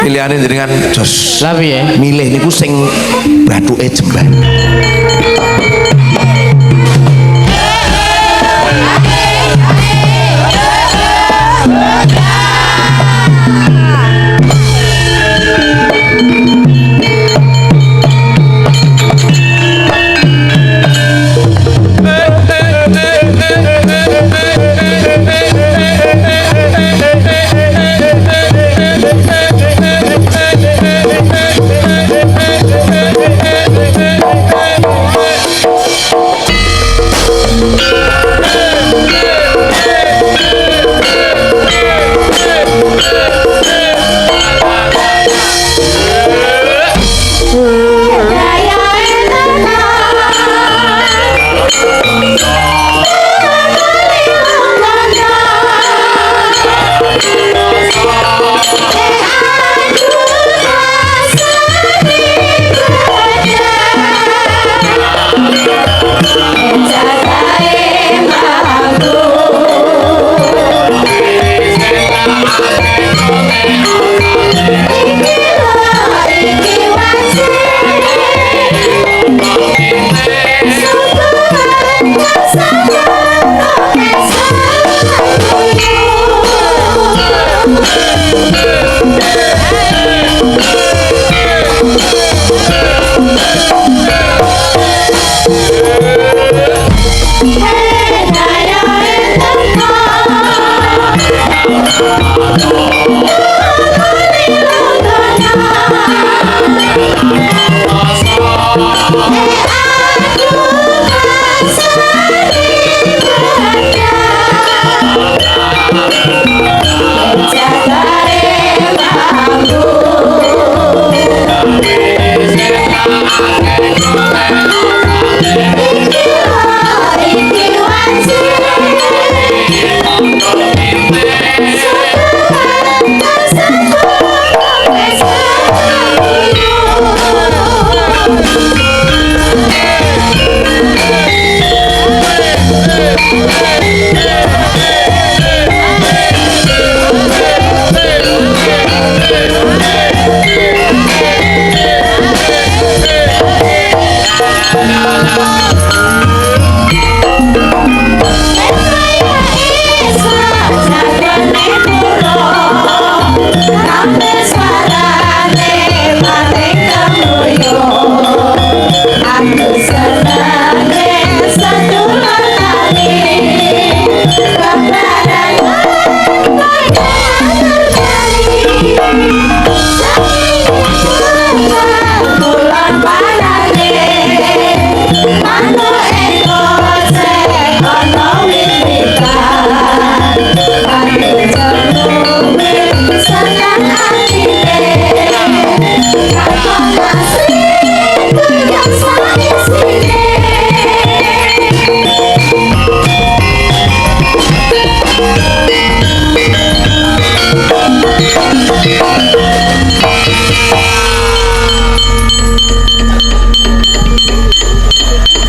pilihane jenengan jos. Lah piye? Milih niku sing bathuke jembar.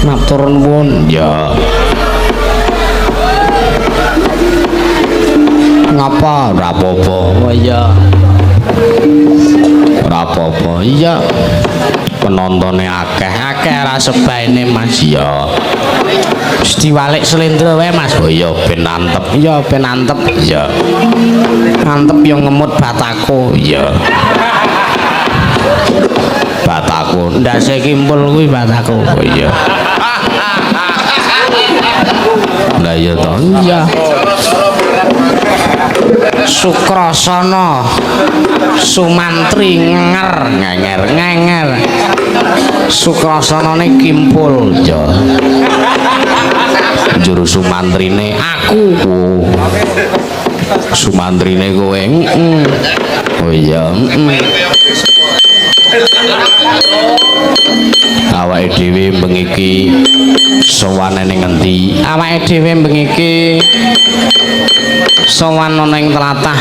Matur nuwun. Ya. Ngapa? Ora apa-apa. Oh iya. Ora apa-apa. Iya. Penontonnya akeh ra sebaene Mas ya. Wis diwalik slendro wae Mas. Oh iya ben antep. Iya ben antep. Iya. Antep yo ngemut bataku. Iya. Bataku Ndase kimpul kuwi bataku. oh iya. Lah iya to. Iya. Sukrasana Sumantri ngenger. Sukrasanane kimpul. Ya. Juru sumantrine aku. Sumantrine kowe. Oh iya. Awake dhewe mengiki sowan ning ngendi? Awake dhewe mengiki sowan ana ing tlatah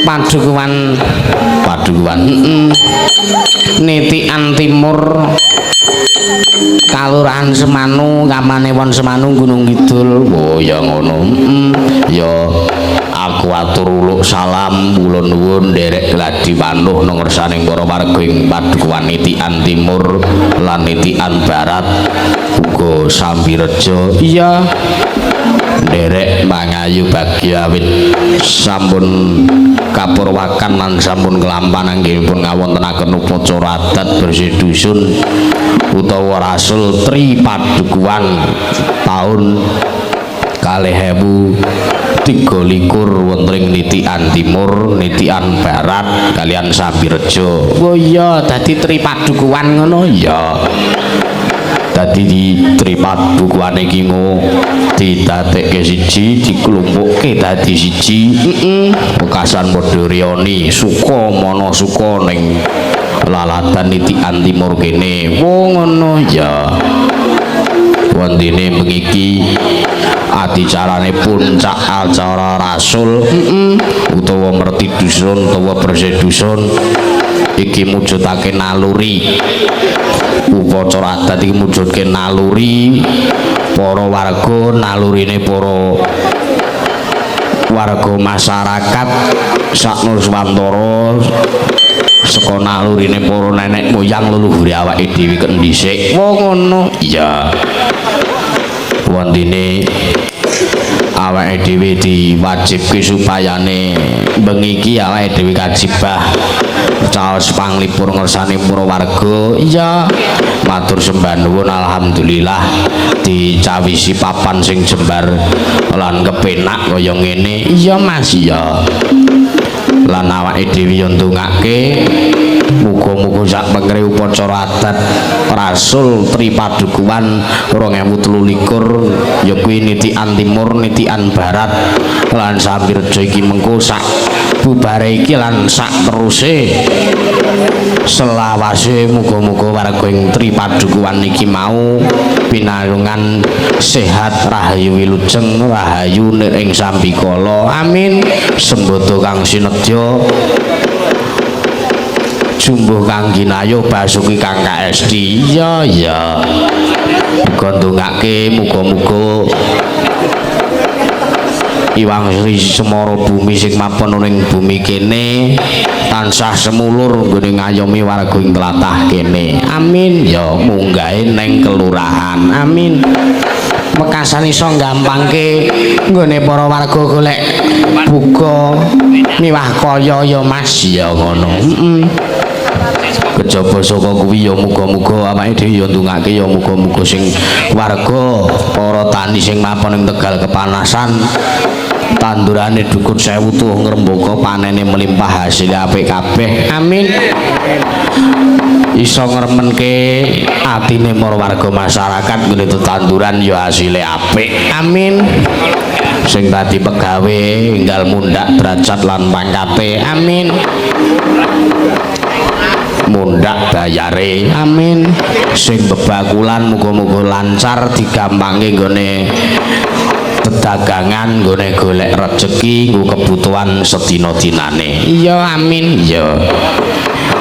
Padukuhan Nitian Timur Kalurahan Semanu Kamanewon Semanu Gunung Kidul. Oh ya ngono. Ya aku atur uluk salam kula nuwun nderek gladi panuh nang ngersaning para warga ing padukuhan Nitian Timur lan Nitian Barat uga Sambirejo. Iya. Nderek mangayu bagya awit sampun kapurwakan lan sampun kelampan anggenipun ngawontenaken upacara adat bersih dusun utawa rasul Tri Padukuhan taun 2023 wonten ing Nitian Timur, Nitian Barat kalian Sambirejo. Oh iya, dadi Tri Padukuhan ngono. Ya. Dadi di Tri Padukuhan iki didadekke siji, diklumpukke dadi siji. Wekasan padha riyani suka mana suka ning lalatan Nitian Timur kene. Oh ngono ya. Wondene mengiki adicarane puncak acara rasul utawa merti dusun utawa bersih dusun iki mujudake naluri upacara adat iki mujudke naluri para warga nalurine para warga masyarakat sak Nuswantara saka nalurine para nenek moyang leluhure awake dhewe kendhisik. Oh ngono. Iya. Wondene awake dhewe diwajibke supayane bengi iki awake dhewe kajibah caos panglipur ngersane para warga. Iya. Matur sembah nuwun alhamdulillah dicawisi papan sing jembar lan kepenak kaya ngene. Iya Mas. Iya. Lan awake dhewe yo ndongake muga-muga sak pengre upacara adat Rasul Tri Padukuhan 2023 ya kuwi Nitian Timur, Nitian Barat lan Sambirejo iki mengko sak bubare iki lan sak teruse selawase muga-muga warga ing Tri Padukuhan iki mau pinalungan sehat rahayu wilujeng rahayu ing sambikala. Amin. Sembodo kang sinedya jumbuh kang ginayuh basuki kang kaesti. Iya ya. Muga ndongake muga-muga Iwang Sri Semara bumi sing mapan ning bumi kene tansah semulur nggone ngayomi warga ing tlatah kene. Amin. Ya munggahe ning kelurahan. Amin. Mekasan iso gampangke nggone para warga golek buka miwah kaya ya Mas. Ya ngono. Kejaba saka kuwi ya muga-muga awake dhewe ya ndongake ya muga-muga sing warga para tani sing mapan ing Tegal kepanasan tandurane dukut 1000 tuh ngrembaka panene melimpah hasil apik kabeh. Amin. Iso ngremenke atine para warga masyarakat ngene tetanduran ya hasile apik. Amin. Sing dadi pegawe enggal mundhak derajat lan pangkate. Amin. Mundhak bayare. Amin. Sing bebakulan muga-muga lancar digampangke nggone dagangan nggone golek rejeki nggo kebutuhan sedina-dinane. Iya amin. Iya.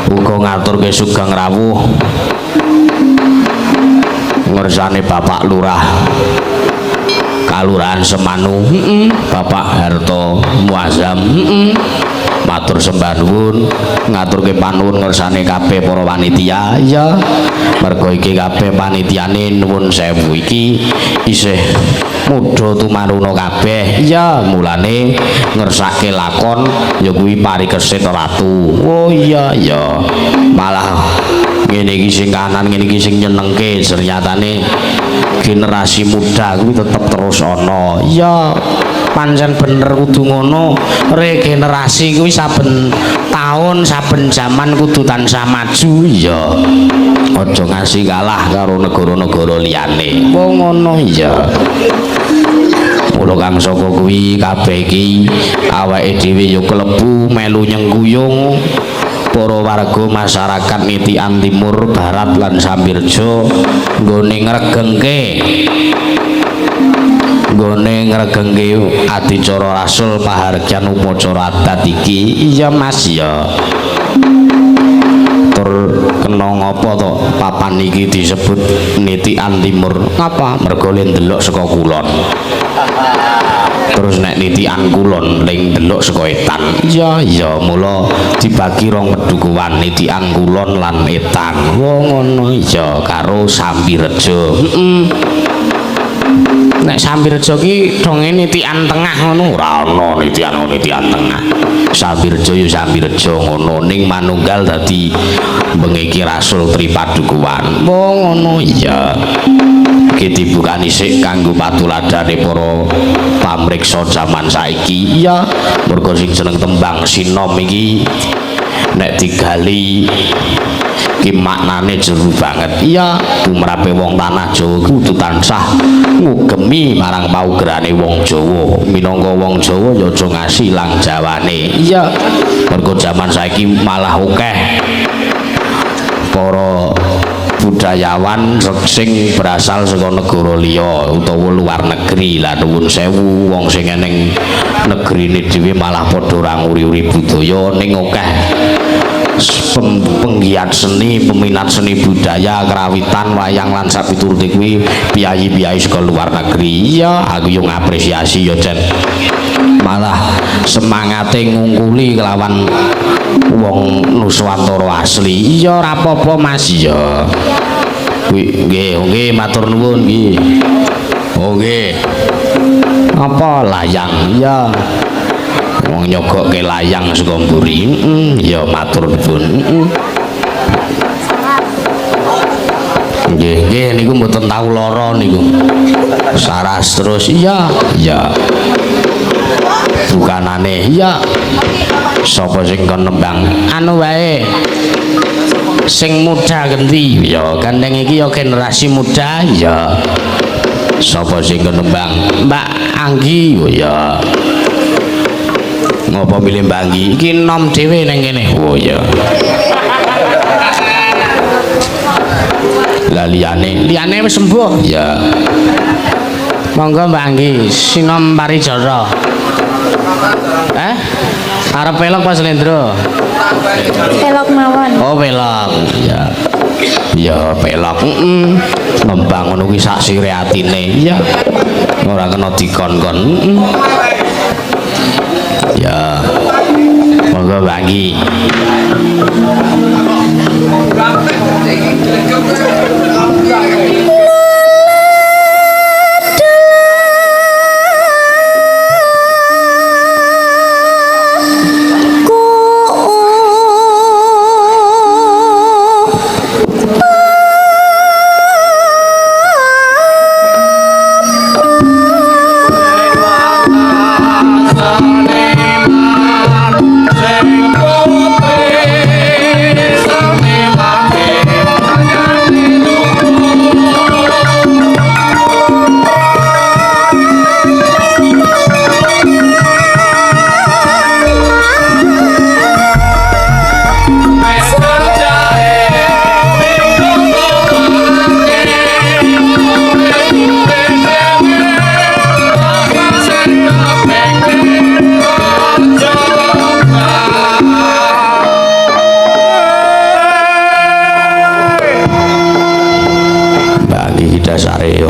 Uga ngaturke sugeng rawuh ngersane Bapak Lurah Kalurahan Semanu, Bapak Harto Muazzam. Matur sembah nuwun ngaturke panuwun ngersane kabeh para panitia. Ya mergo iki kabeh panitiane nuwun sewu iki isih muda tumanuna kabeh. Ya mulane ngersake lakon ya kuwi parikesit ratu. Oh iya ya malah ngene iki sing kanan ngene iki sing nyenengke ternyatane generasi muda kuwi tetep terus ana. Ya pancen bener kudu ngono. Regenerasi kuwi saben taun saben zaman kudu tansah maju. Ya aja ngasih kalah karo negara-negara liyane. Oh ngono ya. Mula kang saka kuwi kabeh iki awake dhewe ya klebu melu nyengguyung para warga masyarakat Nitian Timur, Barat lan Sambirejo nggone ngregengke adicara rasul pahargyan upacara adat iki. Iya Mas ya. Tur kena ngapa to papan iki disebut Nitian Timur? Ngapa? Mergo le ndelok saka kulon. terus nek nitian kulon ning delok saka etan ya mula dibagi rong pedukuhan nitian kulon lan etan ngono ya karo Sambirejo nek Sambirejo ki donge nitian tengah ngono ora ana nitian tengah Sambirejo ya Sambirejo ngono ning manunggal dadi bengi Rasul Tripadukuhan ngono iya iki dibukani sik kanggo patuladane para pamriksa jaman saiki iya mergo sing jeneng tembang sinom iki nek digali ki maknane jero banget iya tumrape wong tanah Jawa kudu tansah ngugemi marang paugerane wong Jawa minangka wong Jawa ya aja ngasilang Jawane iya mergo jaman saiki malah akeh para budayawan sing berasal saka negara liya utawa luar negeri lah nuwun sewu wong sing ning negrine dhewe malah padha ora nguri-uri budaya ning akeh penggiat seni peminat seni budaya kerawitan wayang lan sapiturute kuwi piyayi-piyayi saka luar negeri iya aku yo ngapresiasi yo Jen malah semangate ngungkuli kelawan wong Nuswantara asli iya ora apa-apa Mas iya nggih matur nuwun nggih nggih apa layang iya wong nyogokke layang saka mburi ya matur nuwun nggih niku mboten tau lara niku saras terus iya bukanane iya sapa sing kon nembang anu wae sing muda gendi ya gandeng iki ya generasi muda ya sapa sing kon nembang Mbak Anggi oh ya ngopo milih Mbak Anggi iki nom dhewe ning kene oh ya lah liyane wis sembuh ya monggo Mbak Anggi sinom Parijara arep pelok Pak Slendro pelok mawon oh pelok ya pelok nembang ngono kuwi sak sire atine ya ora kena dikon-kon ya monggo bagi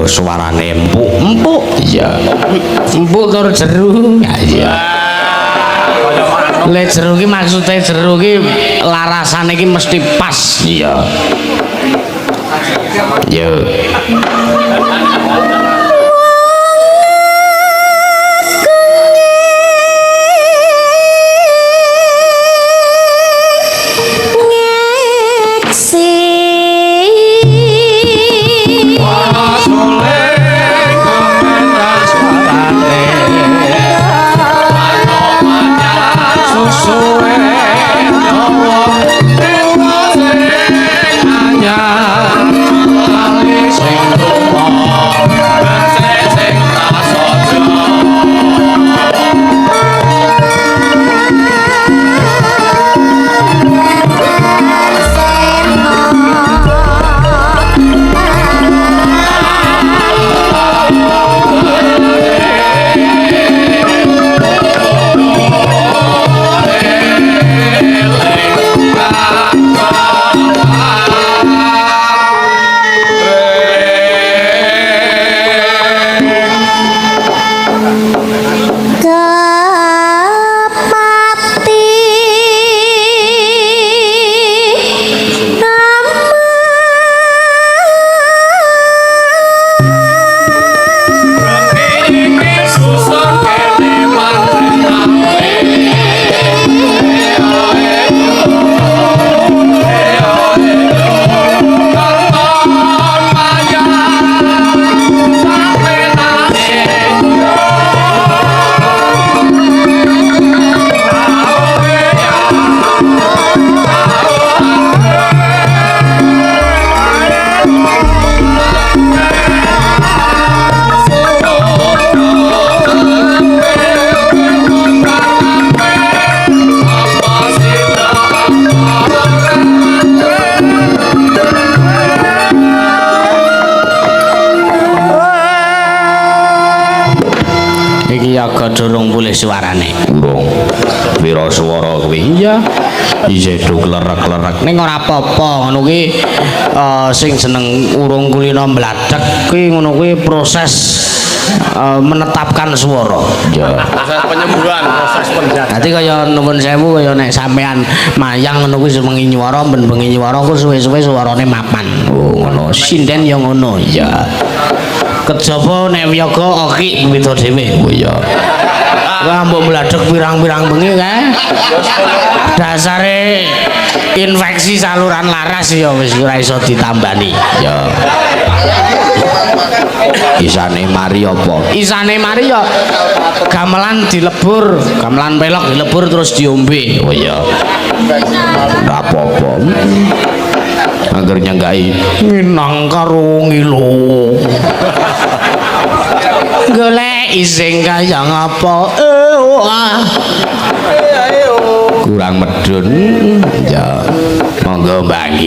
suarane empuk ya empuk tur jeru ya le jeru ki maksude jeru ki larasane ki mesti pas iya yo Sing lho suarane. Urung. Pira swara kuwi? Iya. Isih do klerek-klerek. Ning ora apa-apa ngono kuwi sing jeneng urung kulina mbladek kuwi ngono kuwi proses menetapkan swara. Ya. Proses penyembuhan, proses penjagaan. Dadi kaya nuwun sewu kaya nek sampean mayang ngono kuwi semengi nyuwara ben bengi nyuwara ku suwe-suwe swarane mapan. Oh ngono. Sinden ya ngono. Ya. Kejaba nek wiyaga okik beda dhewe. Oh ya. Wah mbok mladeg pirang-pirang bengi kae. Dasare infeksi saluran laras ya wis ora iso ditambani. Ya. Isane mari apa? Isane mari ya gamelan dilebur, gamelan pelok dilebur terus diombe. Oh ya. Ora apa-apa. Angger nyenggai Minang karo ngilo. Golek sing kaya ngapa? Wah. kurang medun. Ya. Monggo Mbak.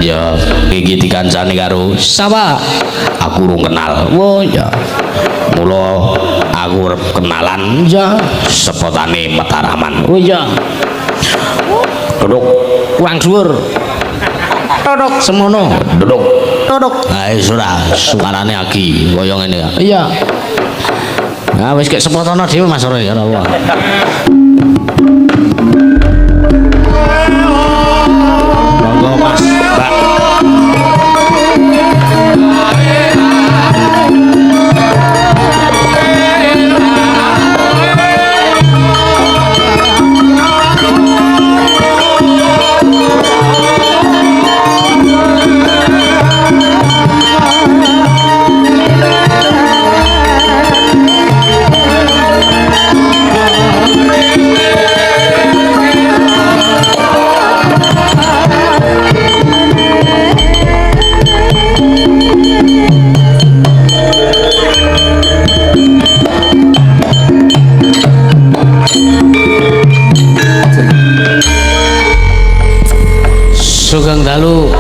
Ya, iki dikancani karo sapa? Aku urung kenal. Oh ya. Mula aku arep kenalan ya sepotane Mataraman. Oh ya. Duduk wang dhuwur. Duduk semono. Duduk. Duduk. Ha wis ora suarane aki kaya ngene. Iya. Nah wis kek sepotana dhewe Mas ora ya Allah. Monggo Mas, Mbak. Sugeng dalu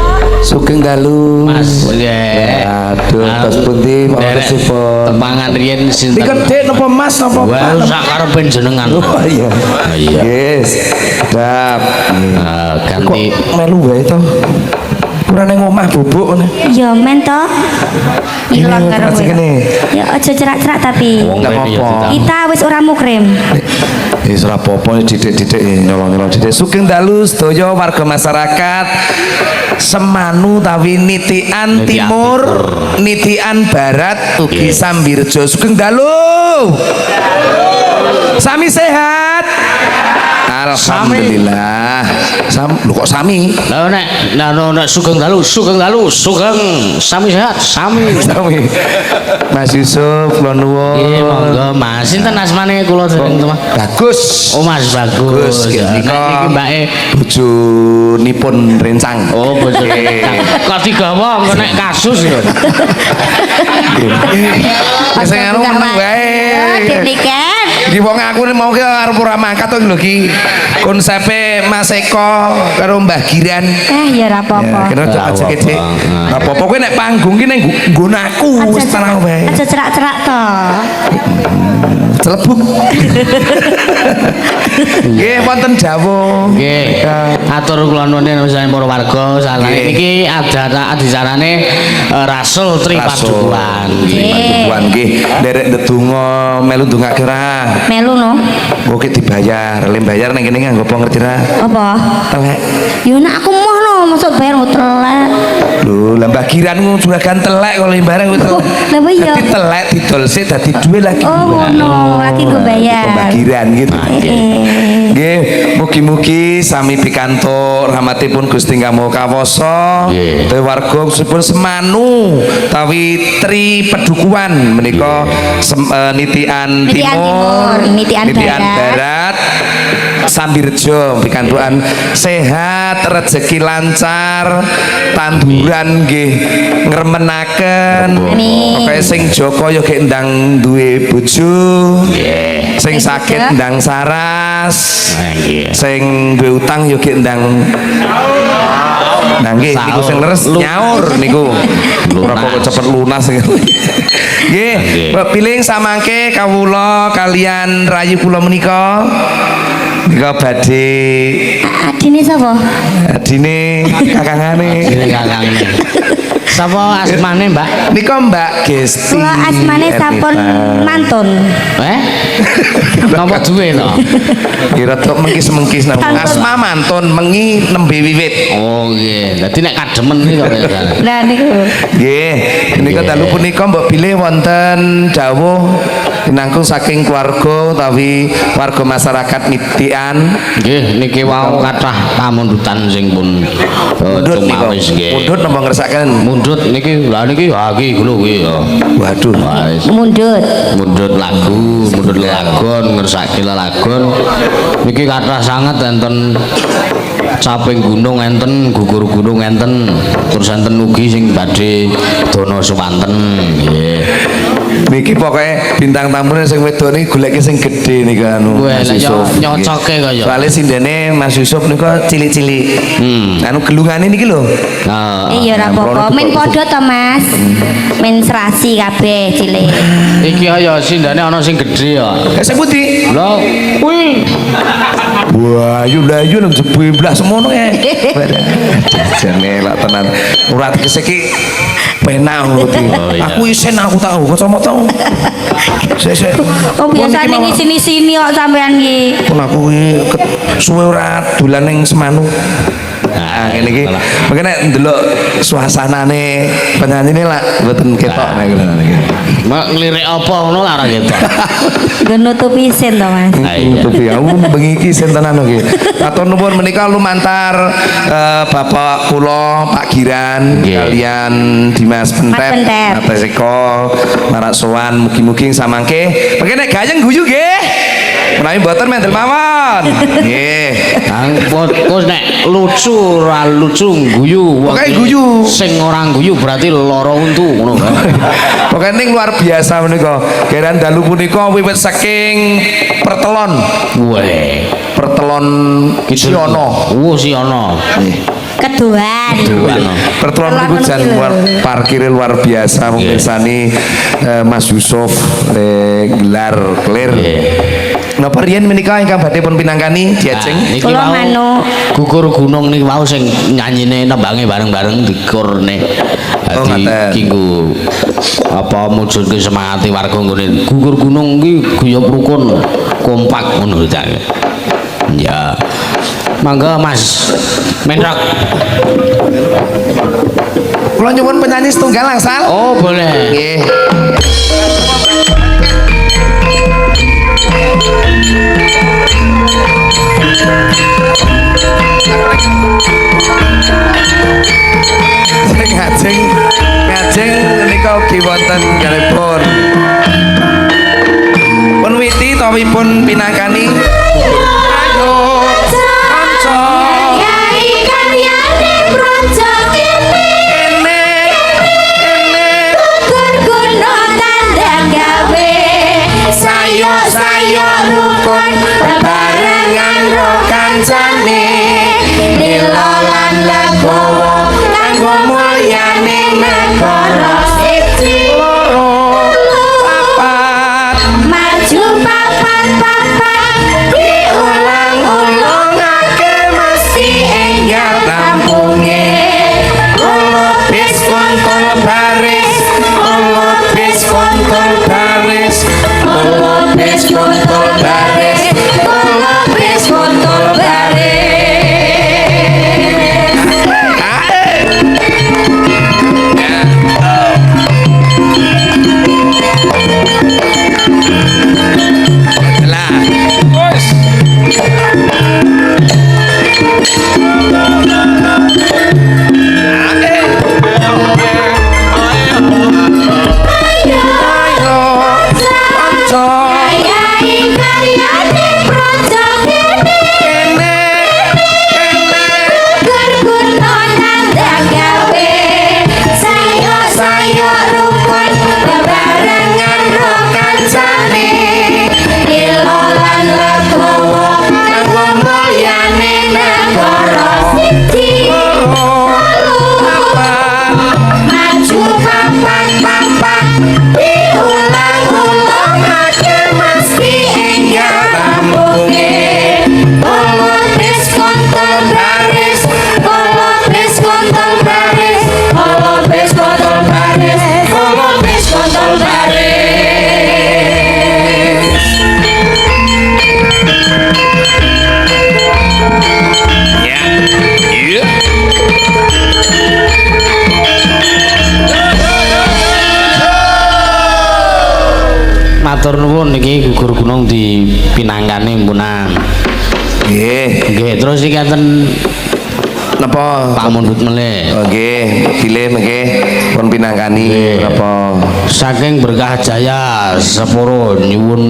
Sugeng dalu Mas nggih. aduh tos pundi pangarsipun. Temangan riyen sinten? Niku Dik napa Mas napa Wah, Pak? sak karepe jenengan. Oh iya. Iya. Yes. Dap. Ganti Kok melu wae to? Ora nang omah bubuk ngene. Ya men to. Ilang karo Aja kowe. kene. Ya aja cerak-cerak tapi. wong Nggak rene ya apa-apa. ditambah. Kita wis ora mukrim. Wis ora apa-apa didik-didik nyolong-nyolong didik. Sugeng dalu sedaya warga masyarakat Semanu tawi Nitian Nitian Timur, Nitian Barat ugi Sambirjo. Sugeng dalu. Sami sehat. Alhamdulillah. Lho kok sami? Lah nek sugeng dalu, sugeng sami sehat, sami. Sami. Mas Yusuf kula nuwun. Nggih, monggo Mas. Sinten asmane kula dereng Mas? Bagus. Oh Mas bagus. Bagus, Ya, niki nek niki mbake bojonipun rencang. oh bojo. Kok digawa engko nek kasus ya. Sing anu meneng wae. Demikian. Iki wong aku mau ki arep ora mangkat to lho iki. Konsepe Mas Eko karo Mbah Giran. Ya ora apa-apa. Kena cok aja kecik. Apa-apa kowe nek panggung ki ning nggon aku wis tenang wae. Aja cerak-cerak to. Celebuk. Nggih wonten dawuh. Nggih. Atur kula nuwun saking para warga salane iki adicarane Rasul Tri Padukuhan. Padukuhan nggih nderek ndedonga melu ndongake ora. Melu no. Oke dibayar, lem bayar ning kene nganggo apa ngerti ra? Apa? Telek. Ya nek aku moh no, masuk bayar hotelan. Lho, lah Mbak Giran juragan telek kalau barang kuwi telek. Lah iya. Dadi telek didol sik dadi duwe lagi. Oh ngono, lagi gue Mbak bayar. Giran gitu. Eh. Nggih, mugi-mugi sami pikantuk rahmatipun Gusti Kamo Kawoso. Nggih. Te warga sepun Semanu tawi Tri Padukuhan menika Nitian Timur, Nitian Barat. Sambirjo pikantukan sehat, rezeki lancar, tanduran nggih ngremenaken. Amin. Pokoke sing Joko ya gek ndang duwe bojo. Nggih. Sing Sing sakit Joko. ndang saras. Nggih. Sing duwe utang ya gek ndang Nah nggih niku sing leres nyaur niku. Ora kok cepet lunas. Nggih, piling samangke kawula kalian rayi kula menika. Nika badhe Adine sapa? adine kakangane. Ini kakangnya. Sapa asmane, Mbak? Nika Mbak Gesti. Kula asmane sampun mantun. Napa duwe to? Kira tok mengkis-mengkis nang Mantun. asma mantun mengi nembe wiwit. Oh nggih. Dadi nek kademen iki kok biasane. Lah niku. Nggih, menika dalu punika mbok pilih wonten dawuh pinangkung saking keluarga utawi warga masyarakat Nitian. Nggih, niki wau kathah pamundutan sing pun Mundut nika. cumawis nggih. Mundut napa ngersaken? Mundut niki lha niki ha iki ngono kuwi ya. Waduh. Wis. Mundut. Mundut lagu, mundut lagon, ngersake lagon. Niki kathah sanget enten caping gunung enten, gugur gunung enten, terus enten ugi sing badhe dana suwanten. Nggih. Niki pokoke bintang tamune sing wedok niki goleke sing gedhe niku anu. Wah, Mas lah ya Yusuf. nyocoke kaya. Soale sindene Mas Yusuf niku cilik-cilik. Anu gelungane niki lho. Nah, Iya ora apa-apa. Men padha to, Mas. Men serasi kabeh cilik. iki kaya sindane ana sing gedhe ya. Sing putih. Lho, kuwi Wah, ayu nang jebu blas semono ya. Jane lak tenan. Ora keseki penak ngono. iya. Aku isen aku tahu kacamata. Sesek. Oh biasane ngisini-sini kok sampean iki. Pun aku iki suwe ora dolan ning Semanu. Nah, ngene iki. Makane ndelok suasanane penyanine lak mboten ketok nek ngono iki. mak ngelirik apa ngono lara gitu. Nggo nutupi isin to, Mas. Tutupi aku bengi iki sintenan iki. Atur nuwun menika lumantar Bapak kula Pak Giran Nggih. kalian Dimas Pentet, Pentet. Mas Eko, marak sowan mugi-mugi samangke. Mengke nek gayeng guyu nggih. Menawi mboten mendel mawon. Nggih. Kang kok nek lucu ora lucu guyu. Pokoke guyu. Sing ora guyu berarti lara untu ngono kan. Pokoke ning luar biasa menika. Geran dalu punika wiwit saking pertelon. Weh. Pertelon Siono. Siono. Nggih. Keduan. Pertuan niku jan parkir luar biasa mirsani Mas Yusuf gelar clear. Napa riyen menika ingkang badhe pun pinangkani diajeng? Niki Kula mau manuk. gugur gunung niki mau sing nyanyine nembange bareng-bareng dikurne. Oh, ngaten. Kinggo apa mujudke semangate warga nggone gugur gunung iki guyub rukun kompak ngono ta. Ya. Mangga Mas Mendrak. Kula nyuwun penyanyi setunggal langsal. Oh, boleh. Nggih. Ngajeng menika ugi wonten galipun. Pun witi tawipun pinangkani. Ayo kanca Yai karyane projo kene Gurguno tandang gawe Sayo rukun bebarengan ro kancane Lilo lan legowo kanggo mulyane negara siji papat maju papat diulang-ulangake mesti enggal kampunge bis kontul baris bis kontul baris bis kontul baris bis kontul baris Yai karyane projo kene Gurguno tandang gawe Sayo rukun bebarengan ro kancane Lilo lan legowo kanggo mulyane negara siji maju papat diulang-ulangake mesti enggal kampunge bis kontul baris bis kontul baris bis kontul baris bis kontul baris Matur nuwun niki gugur gunung dipinangkani mpunan. nggih Nggih, terus iki enten napa Pak Mundut melih. nggih pilih nggih pun pinangkani napa Saking Berkah Jaya sepuro nyuwun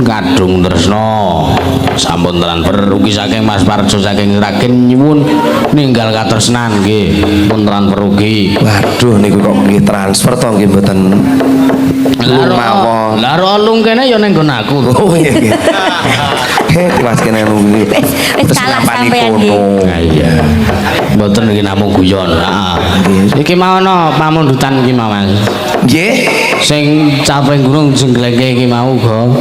kadung tresna sampun transfer ugi saking Mas Parjo saking Rakin nyuwun ninggal katresnan nggih pun transfer ugi. waduh niku kok nggih transfer to nggih mboten lumawa Lah ro alung kene ya ning nggon aku. oh iya nggih kelas kene nunggu wis kalah sampean nggih. Nah, iya. Mboten iki namung guyon. Heeh. Iki mau ana pamundutan iki mau Mas. nggih Sing caping gunung jengglengke iki mau go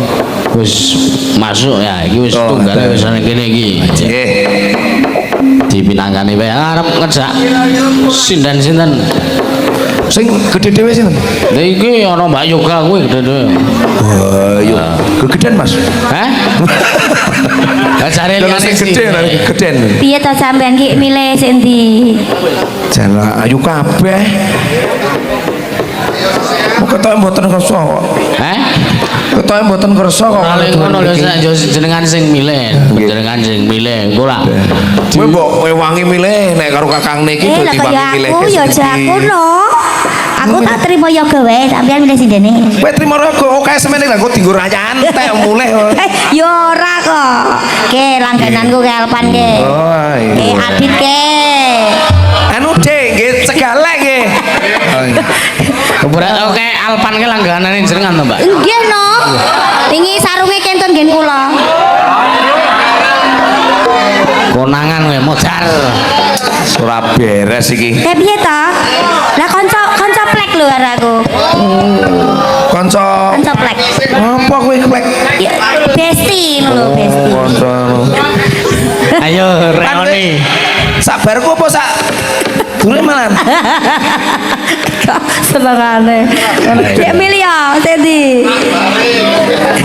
wis masuk ya iki wis Oh, tunggale ada. wis ana kene iki. nggih Dipinangkani wae arep ngejak sinten-sinten. sing gede dhewe sinten Lha iki ana Mbak Yoga kuwi gede dhewe. wah yo kegedean Mas Hah? Lah jare lha sing gede lha gedean Piye to sampean ki milih sing ndi? jala ayu kabeh kok ketok mboten kersa kok Hah? ketok mboten kersa kok Ora lek ngono lho jenengan sing milih, Nggih. jenengan sing milih. Engko lah. kowe mbok wangi milih nek karo kakang niki Lah dadi kaya wangi milih aku ya jago lho. Aku tak terima yoga wae sampean milih sindene. kowe trimo rego oke semene lha kok dienggo rayan tek mulih Ya ora kok. Ke langgananku ke Alpan ke. oh Ke iya Adit ke. anu Dek nggih cegalek nggih Berat oke Alpan ke langganane jenengan to, Mbak? Nggih no. Wingi sarunge kenten ngen kula. Konangan kowe modar. ora beres iki. Piye to? Lah kanca plek lho karo aku. Kanca Kanca plek. apa kowe klek? Ya, besti lho, besti. Kanca. Ayo reoni. Sabarku apa sak durung malan? Sebangane. Dek milih ya, Sendi.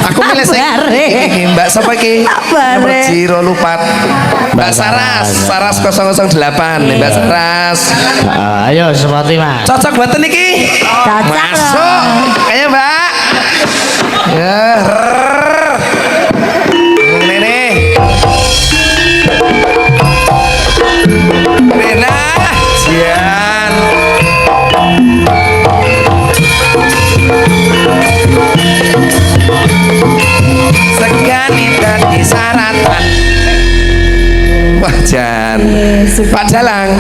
Aku milih sing Bare. iki Mbak sapa iki? Bare. Nomor 04. Mbak Saras, Saras 008, Mbak Saras. Ayo sepati Mas. Cocok buatan iki? Cocok Masuk. loh. Ayo, Mbak. Ya. Nene. Rena, Jian. Segani dadi saratan. Wah, Jan. Pak Jalang.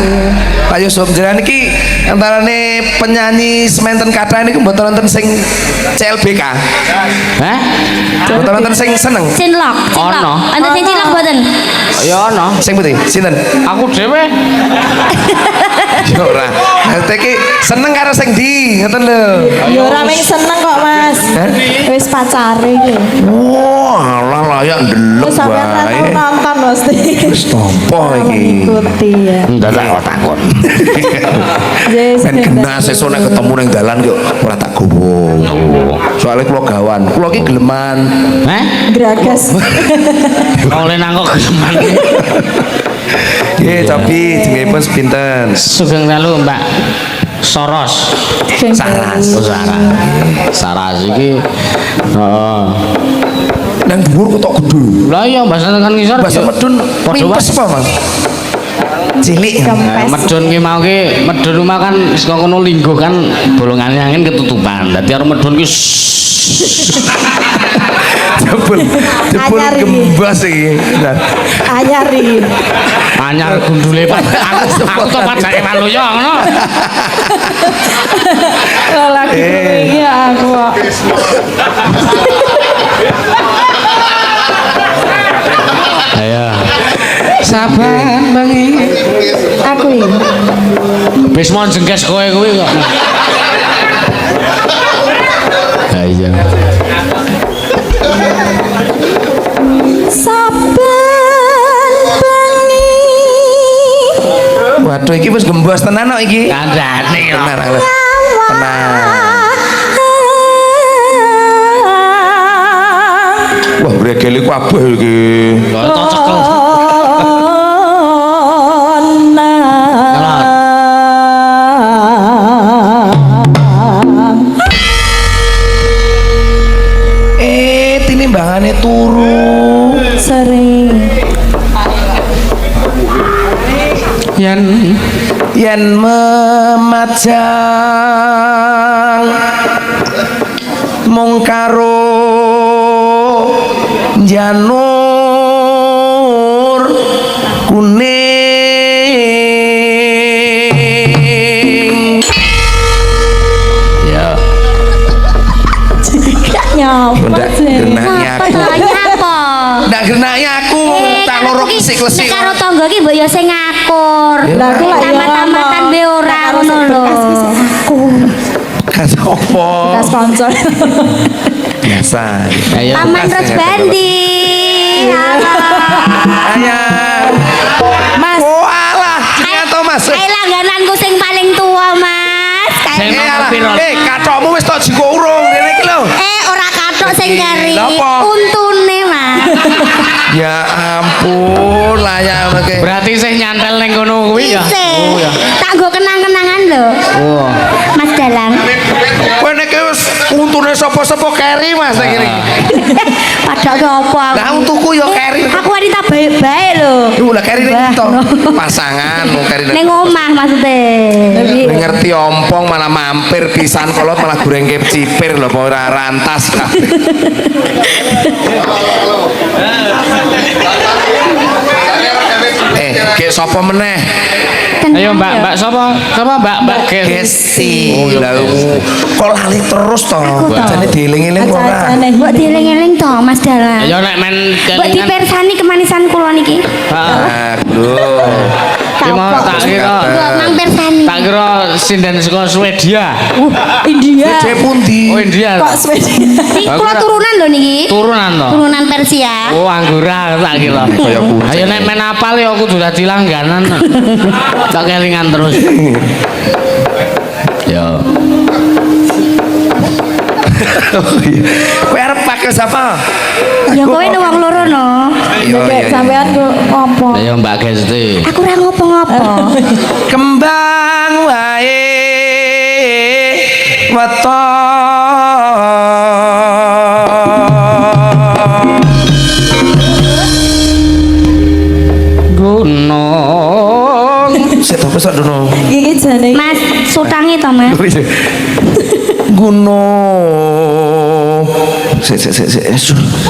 Pak Yusuf Jalan iki antarane penyanyi sementen kathah niku mboten wonten sing CLBK. Hah? Mboten wonten sing seneng. Cinlok. Ono. Anda sing cinlok mboten? Ya ono. Sing putih, sinten? Aku dhewe. Ya ora. Ate iki seneng karo sing ndi? Ngoten lho. Ya ora mung seneng kok, Mas. Hah? Wis pacare iki. Wah, alah layak ndelok Wis sampeyan ra tau wae. nonton mesti. Wis tampa iki. Ikuti ya. Ndadak kok takon. Yes. Ben kena sesuk nek ketemu ning dalan kok ora tak gowo. Soale kula gawan. Kula iki geleman. Hah? Gragas. Oleh nangkok geman. Nggih, tapi jenengipun sepinten? Sugeng dalu Mbak Soros. Saras. Oh, Saras iki. Heeh. Nang dhuwur kok tok gedhe. Lah iya bahasa kan ngisor. Bahasa ya. medun Padha mimpes wae. apa, Mas? Cilik. Nah, medun ki mau ki medun rumah kan saka kono linggo kan bolongane angin ketutupan. Dadi arep medun ki Jebul Anyar iki. gembas iki. Nah, Anyar iki. anyar gundule Pak. Aku to pajake maluya ngono. Lah lagi iki aku kok. Ayo. Saban bengi. Aku iki. Wis mon jengkes kowe kuwi kok. Ayo. Saben bengi. waduh iki wis gembos tenan kok iki. Kandhane kok. Tenan. Tenang. Wah, bregele kabeh iki. Tok cekel. Tinimbangane turu. Sering. Yen memajang mung karo janur kuning. Ya, Nyapa ndak genaknya aku. Nyapa? Ndak genaknya aku tak lorok kesik-kesik. Nek karo tangga ki mbok ya sing ngakur. Lah aku lak ya Tamat-tamatan be ora ngono lho. Aku Kas opo? bekas sponsor. Biasa. Ayo. Paman Ros Bandi. Halo. Ayah. Mas, Oh alah, ternyata Mas. Ae langgananku sing paling tua, Mas. Sing Kayak alah. piro? Kathokmu wis tok jiko urung kene iki lho. ora kathok sing kari. Lha apa? Untune, Mas. Ya ampun, layak oke. Berarti sih nyantel ning kono kuwi ya. Isih. Tak nggo kenang-kenangan lho. Oh. Mas Dalang. Kowe nek wis untune sapa-sapa keri Mas nek kene. Padahal ke apa aku? Lah untuku ya keri. Aku wanita baik-baik lho. Lah keri ning Wah, to. no. Pasangan mau keri Ning omah maksudnya. Ning ngerti ompong malah mampir pisan kolot malah goreng cipir lho apa ora rantas. Kayak sapa meneh? Ayo Mbak sapa? Sapa Mbak Gesti. Oh, Lah kok lali terus to? Jane dieling-eling kok ora. acane. Mbok dieling-eling to, Mas Dalang. Ayo nek men Mbok dipersani kemanisan kula niki. Heeh. Aduh. mau tak kira Gua mampir sani. tak kira sinden saka Swedia. India. Cek pundi. Oh India. Kok Swedia? Niki kula turunan lho niki. Turunan to. Turunan Persia. Oh anggura tak kira. Kaya kucing. Ayo nek men apal ya kudu dadi langganan. Tak kelingan terus. Ya. Kowe arep pakai siapa? Ya kowe ne wong loro no. Kayak sampean kok ngopo? Lah ya Mbak Gesti. Aku ora ngopo-ngopo. Kembang wae weton Gunung. sik to pesok dono Iki jane Mas, sutange to, Mas. gunung sik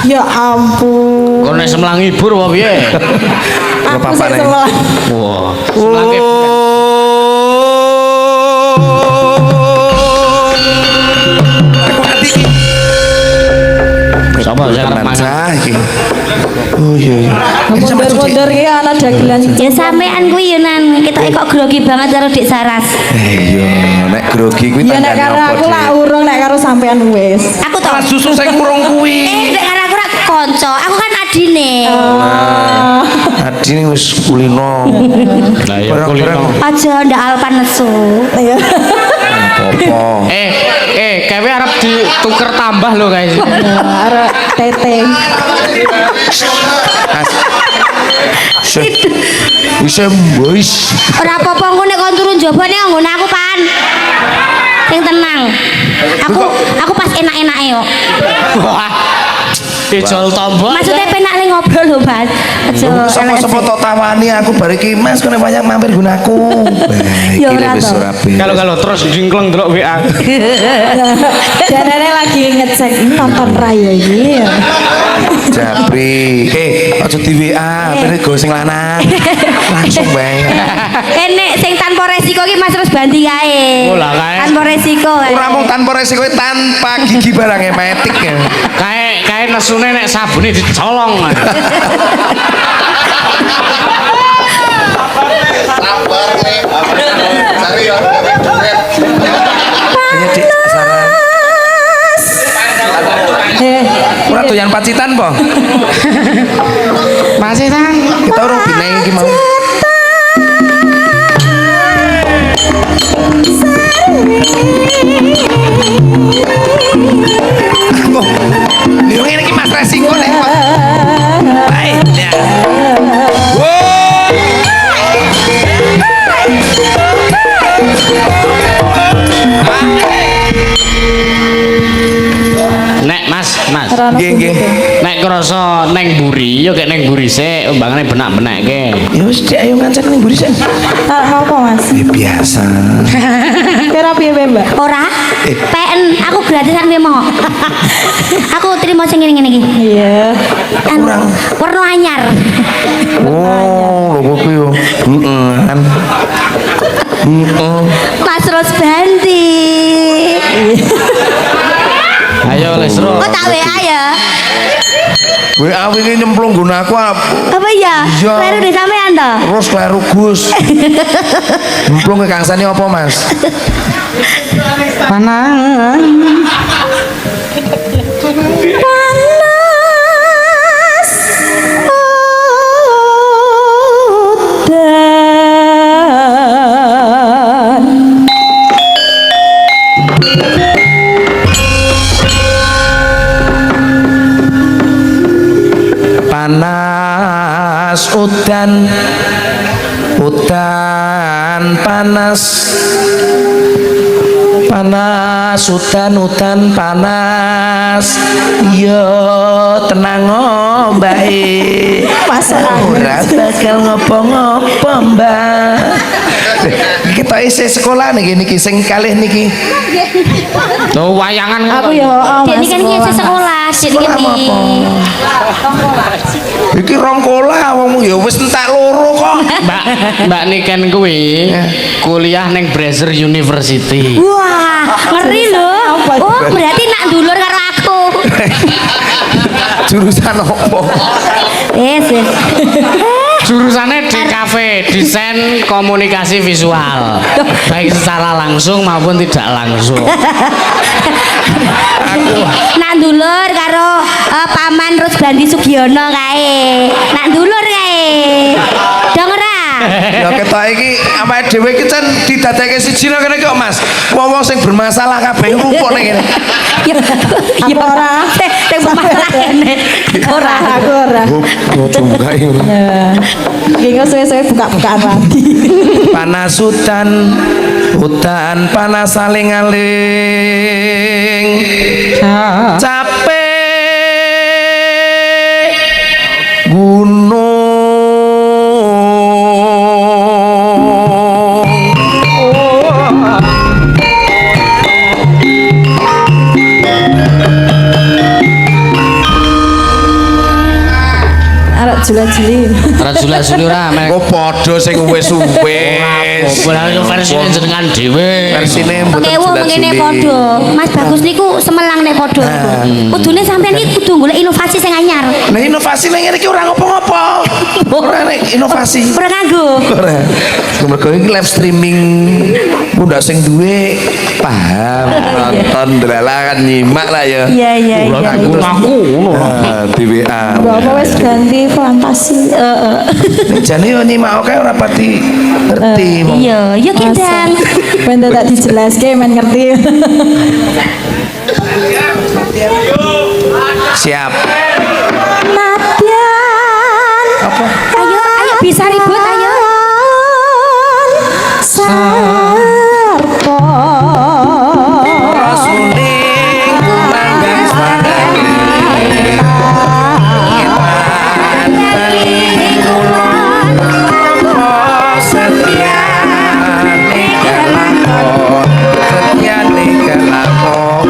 ya ampun. Kok nek semlang hibur apa piye? Aku apa-apa, sik Neng. sebelah. Wah, semlang Aku hati iki. Sapa sing arep mangan? Manca iki. Oh iya iya. Mundur-mundur iki ana dagelan. Ya sampean kuwi yo nan ketoke kok grogi banget karo Dik Saras. Iya, nek grogi kuwi Ya nek tandane karo apa, aku lah Dik? urung nek karo sampean wis. Aku to. Kelas susu sing kurang kuwi. Nek karo aku ora kanca, aku kan adine. Adi ini wis kulino. Lah ya Barang-barang. kulino. Aja ndak alpan nesu. Iya. Apa-apa. Kewe arep dituker tambah lho guys. Arek tete. Bisa boys. Ora apa-apa engko nek kon turun jaba nek nggone aku pan. Sing tenang. Aku pas enak-enake kok. Wah. Dijol tombol. Maksudnya penak le ngobrol lho, Mas. Aja. Sapa-sapa tok tawani aku bar iki Mas kene banyak mampir gunaku. Ya Iki ora wis toh. ora beres. Kalau terus jingkleng delok WA. Jarane lagi ngecek nonton raya iki. Japri. Aja di WA, ben go sing lanang. Langsung bae. Nek sing tanpa resiko ki Mas terus banting kae. Oh lah, kae. Tanpa resiko kae. Ora mung tanpa resiko tanpa gigi barang metik ya. Kae nesune nek sabune dicolong. Iya Dik, saran. Ora doyan pacitan po? Masih tang. Kita urung dinaik iki mau. Oh, ini ngene iki Mas resiko nek. Baik. Ya. Nek Mas. Nggih nggih. Nek krasa neng mburi, yo kek neng mburi sik, umbangane benak-benakke. Ya wis Dik ayo ngancen ning mburi sik. Apa Mas? Ya biasa. Kira piye Mbak? Ora. PN aku gratisan piye mau. Aku terima sing ngene-ngene iki. Iya. Anu, warna anyar. Oh, lho kok yo. Heeh. Kan. Heeh. Mas Rosbandi. Ayo Lesro. Oh tak WA ya. WA wingi nyemplung gunaku Apa ya? Iya. Kleru deh sampean to. terus kleru Gus. Nyemplung ke kangsane apa, Mas? Panas udan panas udan panas yo tenang bae ora bakal ngopo-ngopo mbak kita isi sekolah niki sing kalih niki Tuh wayangan Aku ya Dek ini kan iki sekolah, dek iki. iki rongkola wong ya wis entek loro kok Mbak Niken kuwi kuliah neng Brazer University. Wah, ngeri lho. Oh, berarti nak dulur karo aku. jurusan apa Wes. Jurusane DKV, desain komunikasi visual. Baik secara langsung maupun tidak langsung. Nak ndulur karo Paman Rusbandi Sugiono kae. Nak ndulur kae. Dong ora? Ya ketok iki awake dhewe iki kan didadekke siji nang kene kok Mas. Wong-wong sing bermasalah kabeh ngumpul ning kene. Ya Aku ora. sing bermasalah kene. Ora. Aku ora. Ya. Iki suwe-suwe buka-bukaan lagi. Panas hutan panas saling aling. Capek gunung. Arek jula-juli. Rajula-juli ora mek. Oh padha sing wis-wis. Ora versi jenengan dhewe. Versine mboten Pengewu mengene padha. Mas Bagus niku semelang nek padha. Kudune sampean iki kudu golek inovasi sing anyar. Nah inovasi nang ngene iki ora ngopo-ngopo. Ora nek inovasi. Ora nganggo. Ora. Mergo iki live streaming pundak sing duwe paham nonton delalah kan nyimak lah ya. Iya iya iya. Aku ngono. Di WA. Bapak wis ganti fantasi. Jane yo nyimak kae ora pati ngerti. Iya, yo kendang. Ben tak dijelaske men ngerti. Siap. Nadyan. Ayo, ayo bisa ribut ayo. Sarpo. Suning kumangga swadani. Setia nih kelakon.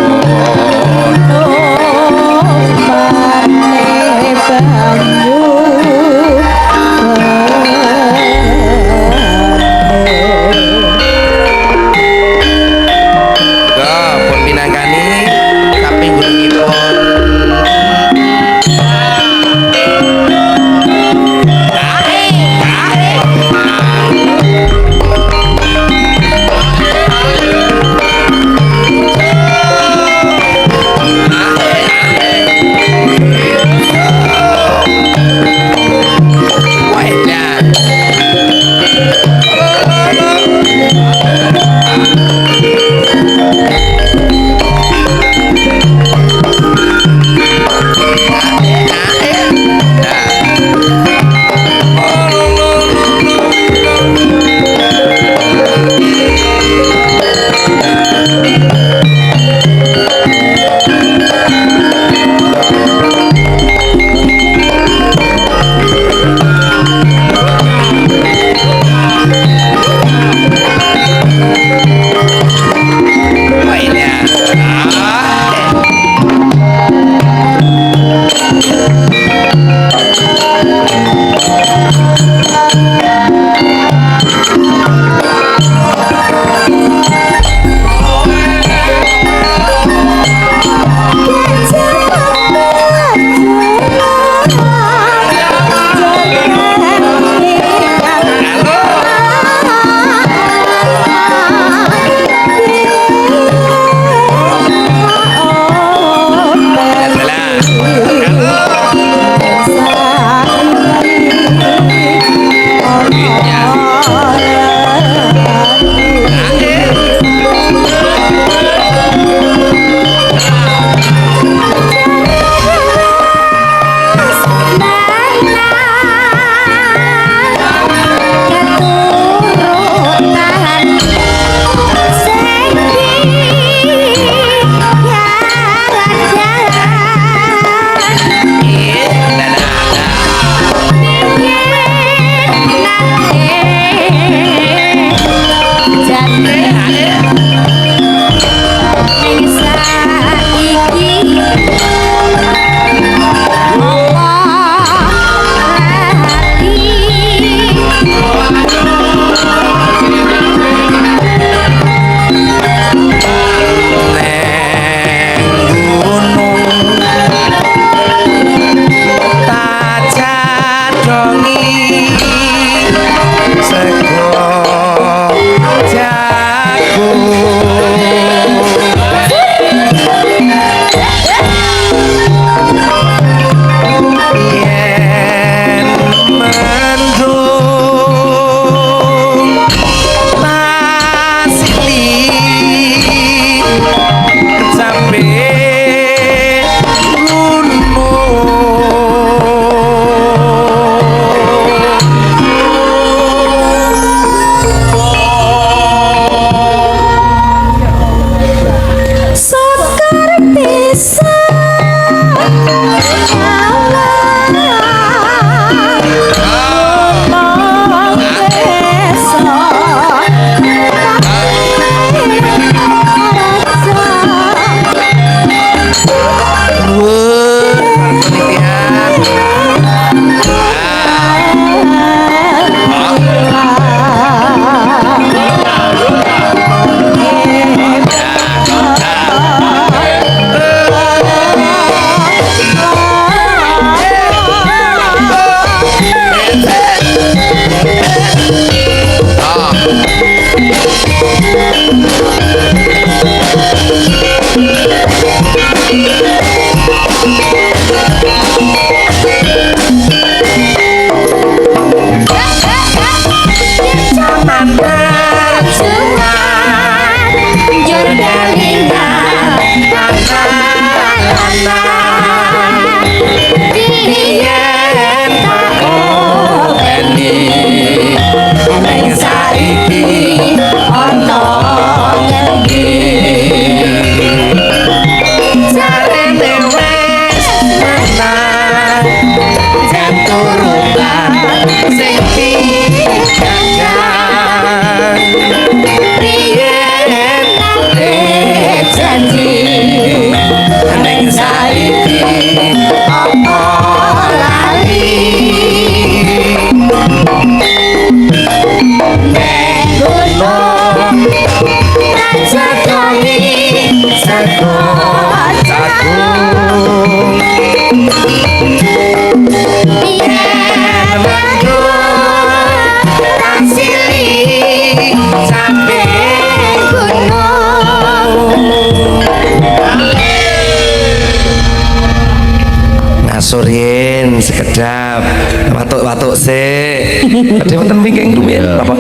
Sorin sekedap watuk sik. Ade wonten wingking rumiyin apa?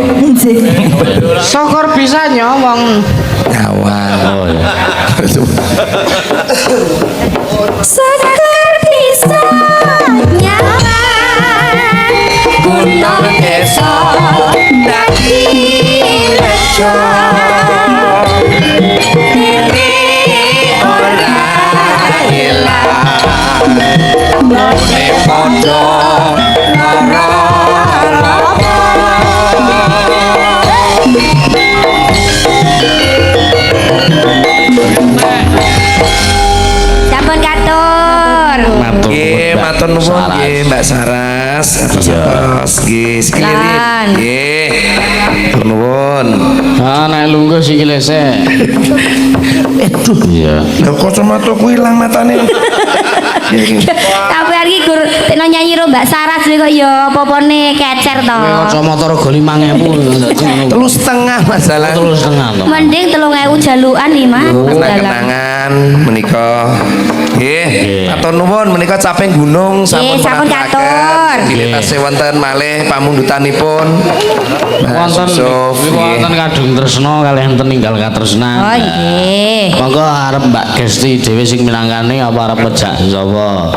Syukur bisa nyawang. Nyawang. Oh ya. Seger bisa nyaman Gunung desa dadi rejo Ini ora hilang Mone podo Sampun katur. Nggih, matur nuwun nggih Mbak Saras. Atas nggih sikile. Lan. Nggih. Matur nuwun. Ah nek lungguh sikile sik. Iya. Lha kacamataku ilang matane. Tapi iki gur tekno nyanyi ro Mbak Saras kok ya apa-apane kecer to. Kacamata rego 5.000. 3,5 masalah. 3,5 to. Mending 3.000 jalukan iki, Mas. Kenang-kenangan menika. Nggih, matur nuwun menika caping gunung sampun sampun katur. Bilih tasih wonten malih pamundutanipun. Wonten wonten kadung tresna kalih teninggal katresnan. Oh nggih. Monggo arep Mbak Gesti dhewe sing minangkane apa arep ngejak sapa?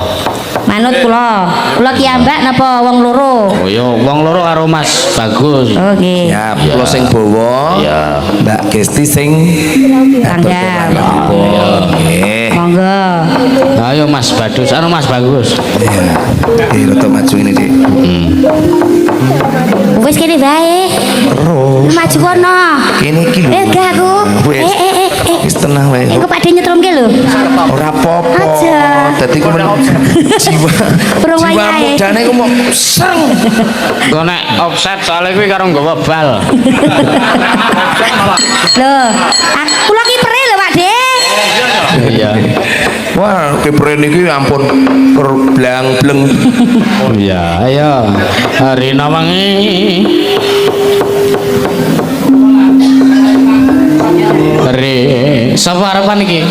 Manut kula. Kula ki ambak napa wong loro? Oh ya wong loro karo Mas Bagus. Oh nggih. Ya, kula sing bawa. Ya. Mbak Gesti sing Tanggap. Nggih. Monggo. Ayo Mas Badus, anu Mas Bagus. Iya. Nggih, rada maju ini, Dik. Wis kene bae. Terus Maju kono. kene iki lho. Gak aku. Wis. Wis tenang wae. Engko padhe nyetrumke lho. Ora apa-apa. Aja. Dadi ku jiwa. Burung Jiwa wayahe. mudane ku mau sereng. Kok nek offset soalnya kuwi karo nggawa bal. Lho, kula ki pere lho, Pak De. Iya. Wah, kepren iki ampun blang-bleng. Oh iya, ayo. Hari nawangi. Hari sapa harapan iki?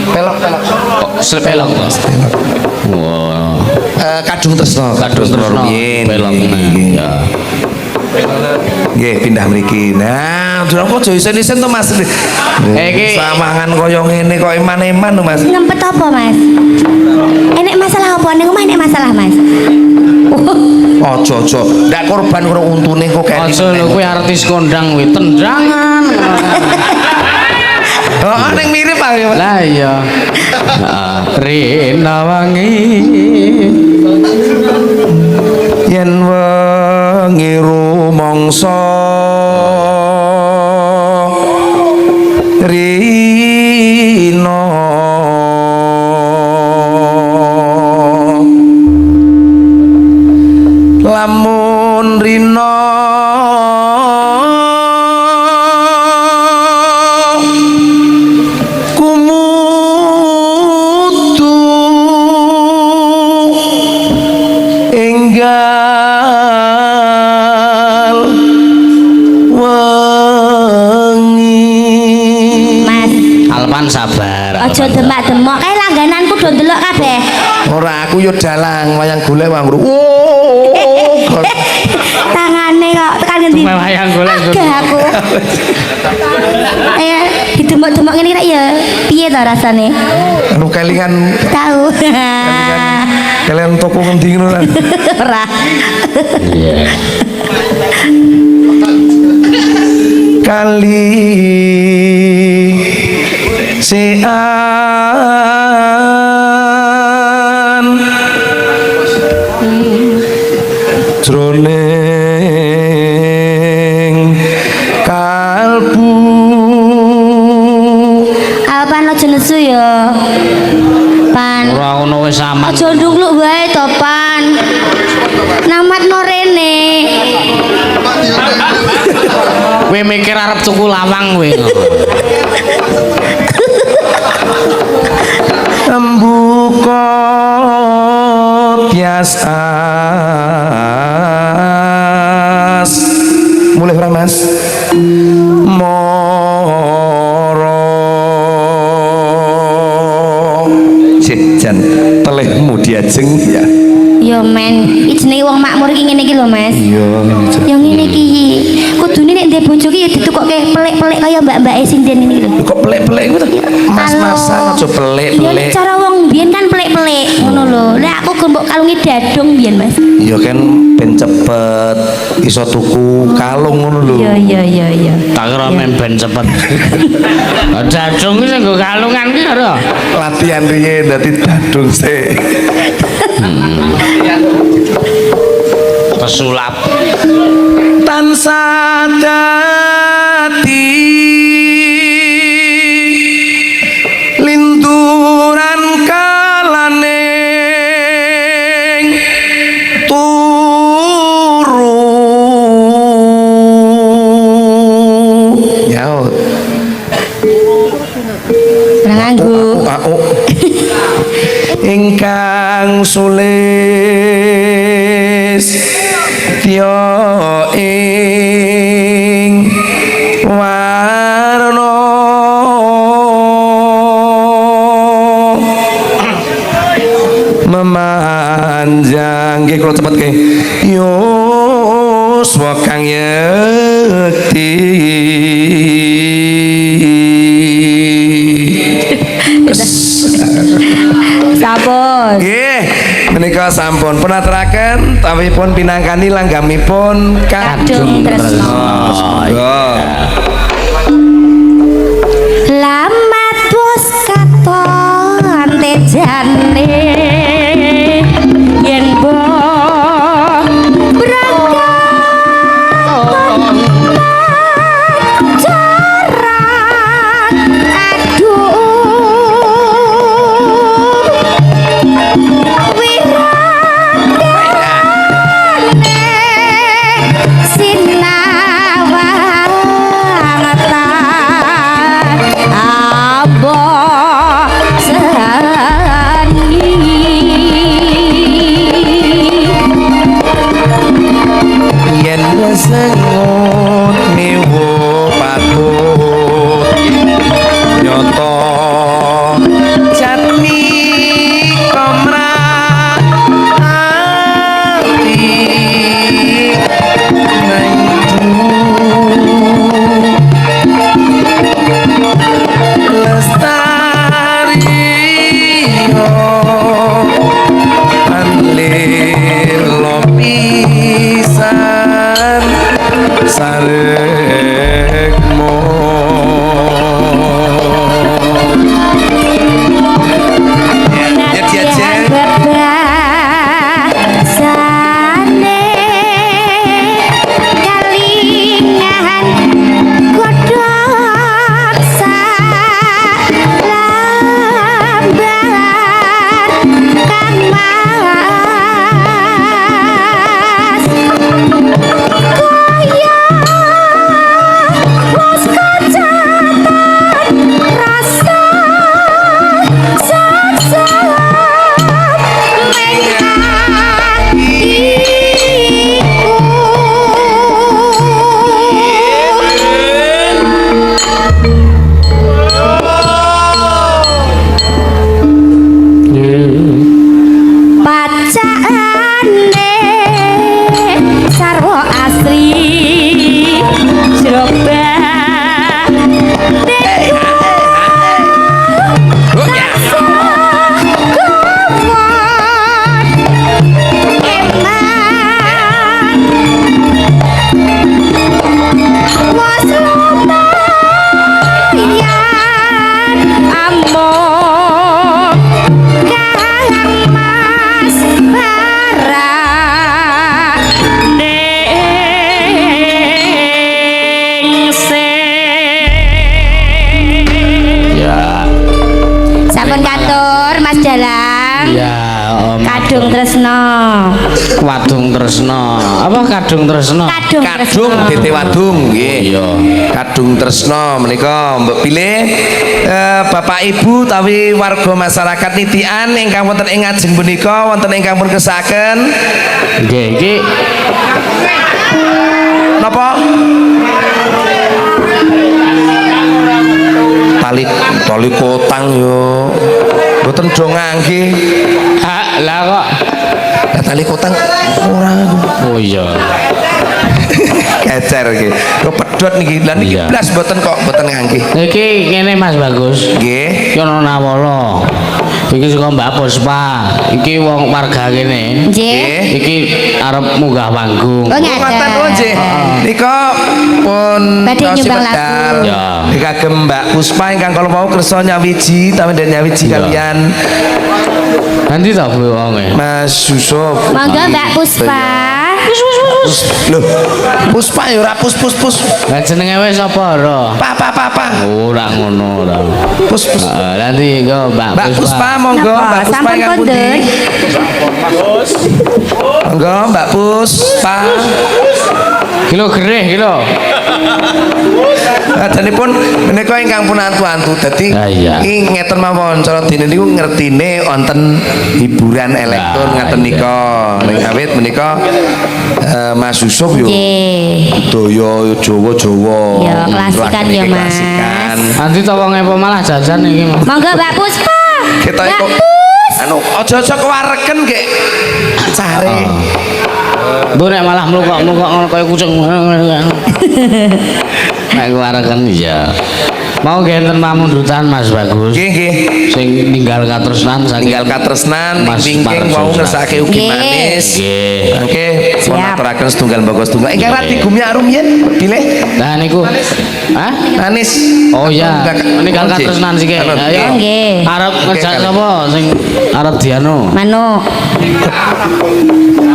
Pelok-pelok. Sepelok. Wah. Kadung tresna, Kadung tresna. rumiyin. Pelok. Nggih. Ya. Nggih, pindah mriki. Nah, durung aja isen-isen to Mas. Iki- samangan kaya ngene kok eman-eman to Mas. Ngempet apa, Mas? Enek masalah apa? Ning omah enek masalah, Mas. Aja. Ndak korban karo untune kok kene. Aja lho kuwi artis kondang kuwi tendangan. Oh, ning mirip ah. Ya, Mas. Lah iya. Rina wangi. Yen wengi rumangsa rina lamun rina kumutu enggal wengi. Mas, Alpan sabar. aja demak-demok kae langgananku do ndelok kabeh. Ora aku yo dalang wayang golek wang guru. Tangane kok tekan ngendi? Wayang golek, Gur. Agak aku. Didemok-demok ngene iki ya piye to rasane? Anu kelingan Tahu. kalian toko ngendi ngono lah. Ora. Iya. Kali sean jroning kalbu Alpan aja nesu ya. Pan. Ora ngono wis aman. Aja ndungluk wae to, Pan. Namatno rene. Kowe mikir arep tuku lawang kowe. Embuka biasa mulai ora Mas moro jan telehmu diajeng ya Yo men, iki jenenge wong makmur iki ngene iki lho Mas. Iya. Yang ngene iki kudune nek ndek bojo ki ya ditukokke pelik-pelik kaya mbak-mbake sing den ini lho. Kok pelik-pelik gitu? Mas-masan aja Ya pelik-pelik. cara wong biyen kan pelik-pelik ngono lho. Lah aku gembok kalungi dadung biyen Mas. Iya kan ben cepet iso tuku kalung ngono lho. Iya. Tak kira ben cepet. Dadung iki sing nggo kalungan ki ora. Latihan riyen dadi dadung sih. Pesulap. Tansah dadi linturan kalaning turu nyaut Ora nganggo. ingkang sulis tio ing warna memanjang nggih kula cepet nggih yuswa kang yekti Sampun. nggih menika sampun pun aturaken tapi pun pinangkani langgamipun Kadung tresno. Lamat wis katon tejane yen mbok berangkat jarak aduh yen sengut niwu patut nyoto jatni komrati lestari panlir lopisan sarekmo Sane kalingan kodhok salambar kang mas kaya wis kacatan rasa saksa pacane sarwa asri jroba Sampun katur Mas Dalang. Ya, Om. Kadung tresno. Wadung tresno. Apa kadung tresno? Kadung kadung tresno. tete wadung nggih Iya. kadung tresno menika mbok pilih Bapak Ibu tapi warga masyarakat nitian ingkang wonten ing ngajeng punika wonten ingkang pun kesaken Nggih, iki napa tali kotang yo mboten do ngangge hak lah kok tali kotang orang Oh iya. kecer iki kok pedhot niki lan niki Iya. blas mboten kok mboten ngangge Iki ngene Mas Bagus. nggih Iki ana nawala. Iki saka Mbak Puspa. Iki wong warga kene. Nggih. Iki arep munggah panggung. Oh, ngoten oh nggih nika pun Badhe tosi nyumbang medal. lagu. Ya. Niki kagem Mbak Puspa ingkang kalau mau kersa nyawiji tapi den nyawiji Ya. kalian Nanti tak boleh wonge. Mas Yusuf Monggo Mbak Puspa. Loh, Puspa ya ora pus. Lah jenenge wis apa ora? Papa. Ora ngono ora. Pus. Nanti kok Mbak Puspa monggo, Napa? Mbak Puspa Sampun ingkang pundi? kondur. Monggo Mbak Puspa. Kilo gereh kilo. Adanipun menika ingkang pun antu-antu dadi Ah, iya. iki ngeten mawon cara dene niku ngertine wonten hiburan elektron Nah, ngaten iya. nika. Ning awit menika Mas Yusuf yo Nggih. daya Jawa-Jawa. Ya, klasikan ya, Mas. Klasikan. Nanti tak wonge apa malah jajan iki. Monggo Mbak Puspa. Kita Mbak kok Pus. anu aja-aja kewareken nggih. Care. Mbok nek malah mlukok-mlukok ngono kaya kucing. Nek kuwarekan ya. Mau genten pamundutan Mas Bagus. Nggih, nggih. Sing ninggal katresnan saking Tinggal katresnan Mas wingking Parjo wau ngersake ugi Nggih. manis. Nggih. Oke, Siap. monaturaken setunggal bagus tunggal. Ingkang rati gumi arum yen pilih Nah niku. Hah? manis. Oh iya, ninggal katresnan sik. Anu, Ayo. Nggih. Arep ngejak Oke, sapa sing arep dianu? Manuk.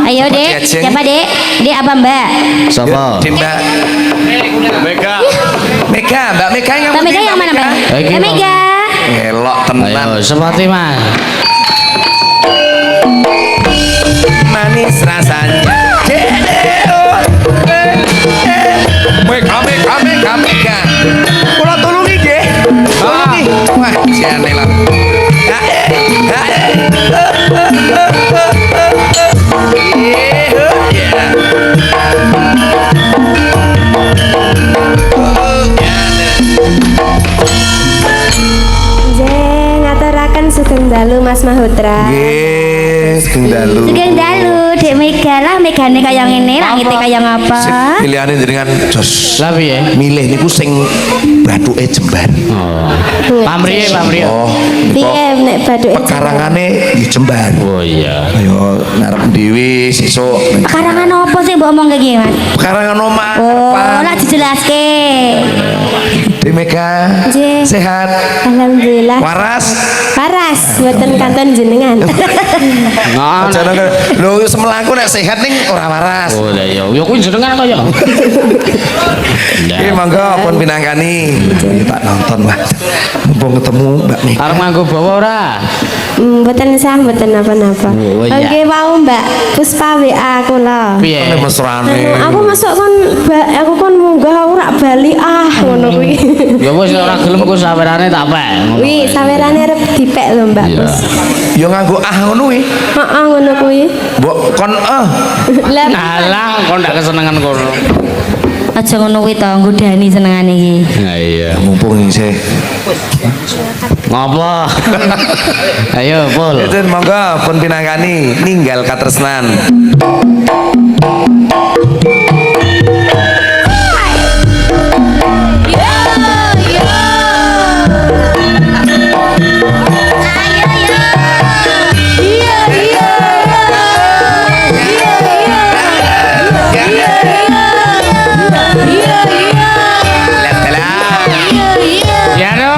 Ayo, Dek. Diajeng. Siapa, Dek? Dek apa, Mbak? Sapa? Di Mbak Mega. Mega, Mbak Mega yang Mbak Mega yang mana, Mbak? Iki, Mbak Mega. Elok tenan. Ayo, sepati Mas. Manis rasanya. Mega. Kula tulungi nggih. Tulungi. Wah, jane lah. Ngaturaken sugeng dalu Mas Mahotra. Nggih, Sugeng dalu. Sugeng dalu, Dek Mega lah, megane kaya ngene, langite kaya ngapa? Pilihane jenengan jos. Lah piye? Milih niku sing bathuke jembar. Oh. Pamriye, pamriye. Oh, Piye nek baduke pekarangane nggih jembar. Oh iya. Ayo narep dhewe sesuk. Karangan apa sih mbok omong kayak gini, Mas? Pekarangan omah. Oh, Pak. lah dijelaske. Dek Mega. Nggih. Sehat. Alhamdulillah. Waras. Paras mboten kanton jenengan. Nah, Aja nang lho semelaku nek sehat ning ora waras. oh lah ya. Ya kuwi jenengan kaya. Iki monggo pun pinangkani. Tak nonton wah. Mumpung ketemu Mbak Mega. Arep nganggo bawa ora? Mboten sah mboten napa-napa. Oh, iya. Oke wau Mbak Puspa WA kula. Piye? Nek mesrane. Aku masuk kon aku kon munggah ora bali ngono kuwi. Ya wis nek ora gelem ku sawerane tak pek. Ngono Wi wae. sawerane arep dipek lho Mbak Iya. Pus. Ya nganggo ngono kuwi. Heeh ngono kuwi. Mbok kon Lah Alah, kok ndak kesenengan kono. Aja ngono kuwi to, nggodani senengane iki. Nah iya. mumpung isih. Ngopo? Ayo, Pul. Itu monggo pun pinangkani ninggal katresnan. Ya no.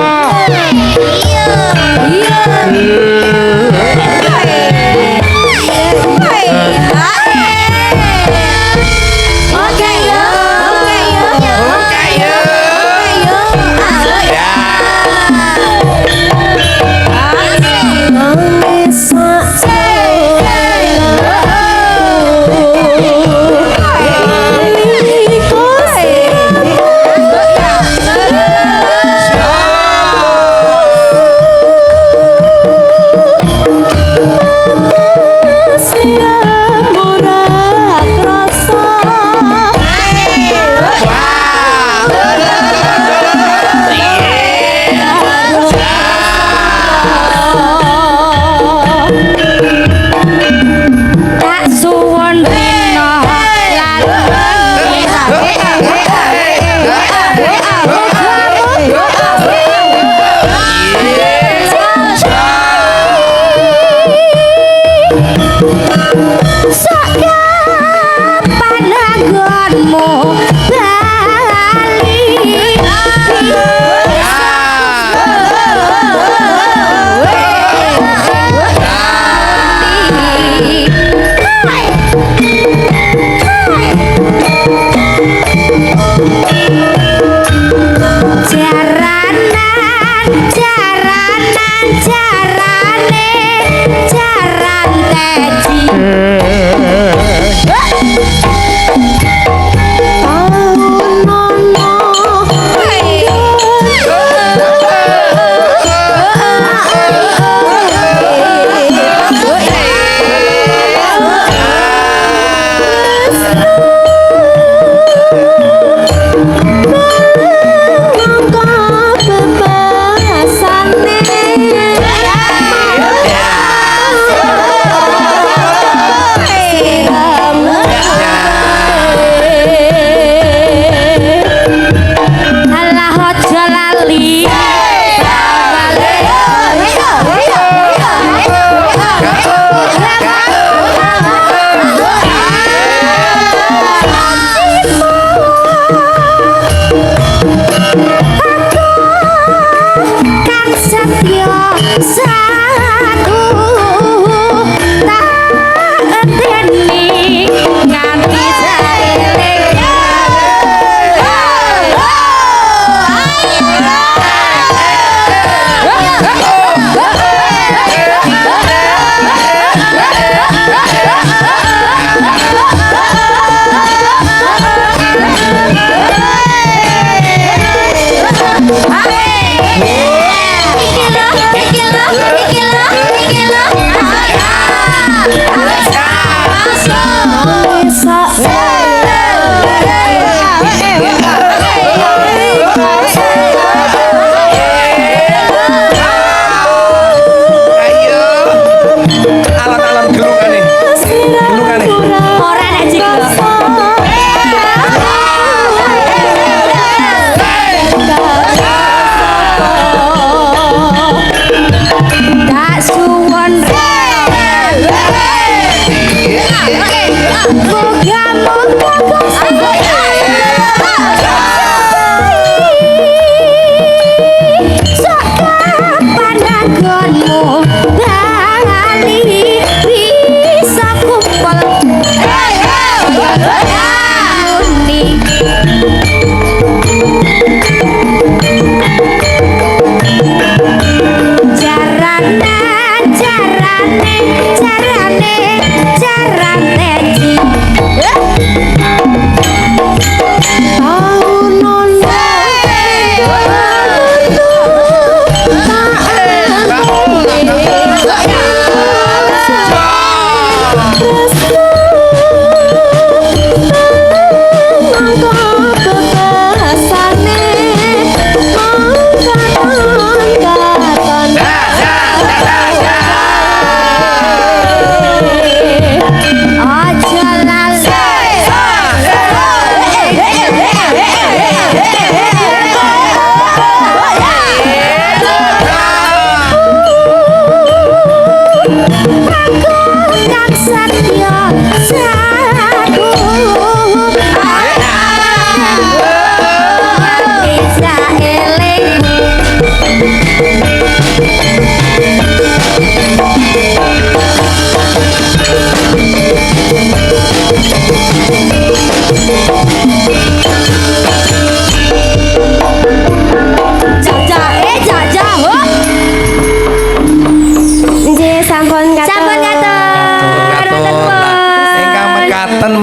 gonmu bali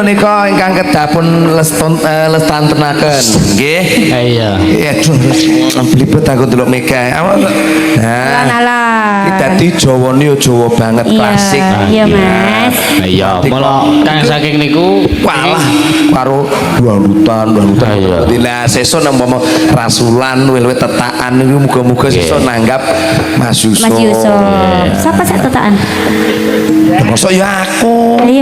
menika ingkang kedah pun lestantenaken nggih. Iya. Ya blibet aku delok Mega. Nah. Iki dadi Jawane yo Jawa banget klasik. Iya, Mas. Iya, mula kang saking niku walah karo dangdutan. Iya. Lah sesuk nang umpama rasulan luwih tetakan niku muga-muga sesuk nanggap Mas Yusuf. Mas Yusuf. Siapa sak tetakan? Mosok ya aku. Iya,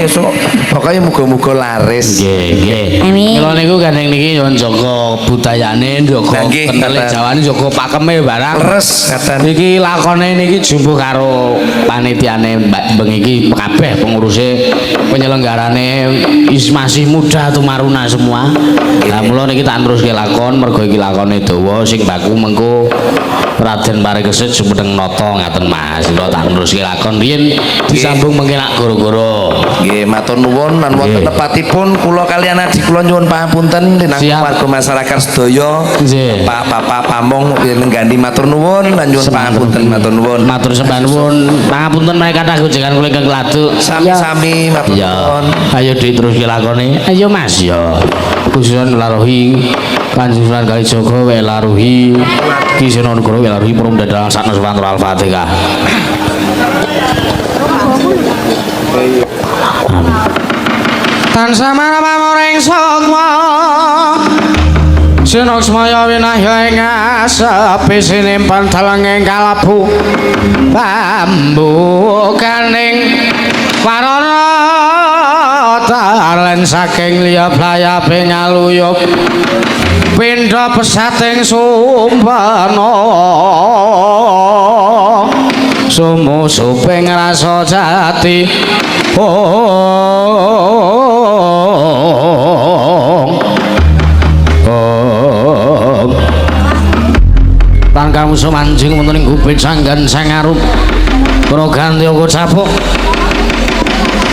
Esuk pokoknya muga-muga laris. Nggih. Amin. Kula niku gandeng niki yo njaga budayane, njaga Lah, nggih, kendele ngaten. Jawane, njaga pakeme barang. Leres ngaten. Iki lakone niki jumbuh karo panitiane Mbak Beng iki kabeh penguruse penyelenggarane masih muda tumaruna semua. Lah mula niki tak teruske lakon mergo iki lakone dawa sing baku mengko Raden Parikesit Sumedeng Nata ngaten Mas. Kula tak teruske lakon riyen disambung mengke nak goro-goro. Nggih, matur nuwun lan wonten Nggih. tepatipun kula kaliyan adik kula nyuwun pangapunten dheneng Siap. warga masyarakat sedaya. Nggih. Pak Bapak Pamong nenggani matur nuwun lan nyuwun pangapunten matur nuwun. Matur sembah nuwun. Pangapunten mereka kathah gojengan kula ingkang keladuk. Sami-sami matur Ya, nuwun. ayo diteruske lakone. Ayo Mas ya. Khususan laruhi Kanjeng Sunan Kalijaga welaruhi Ki Senonegoro welaruhi Purung Dadal Sakno Suwanto Al-Fatihah. Amin. Tansah marang sukma Sinaksmaya winahya ing asepi sinimpen telenging kalebu pambukaning warana talen saking liya playabe nyaluyup pindha pesating sumpana sumusuping rasa jati Tan kamu sumanjing wonten ing gubit sanggan sang arup kula ganti uga capuk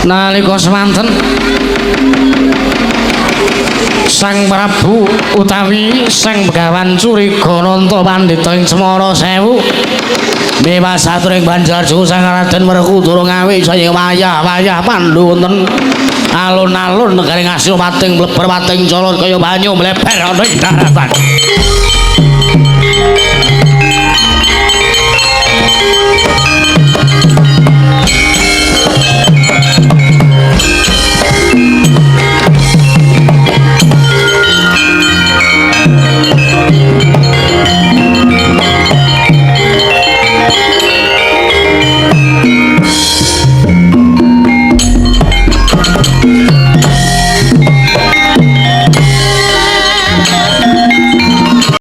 nalika semanten Sang Prabu utawi Sang Begawan Curiga Nanta Pandhita ing Cemara Sewu Miwas aturing Banjarjo Sang Raden Werkudara ngawi saya wayah-wayah Pandhu wonten alun-alun negari ngasil pating mleber pating colot kaya banyu mleber ana ing daratan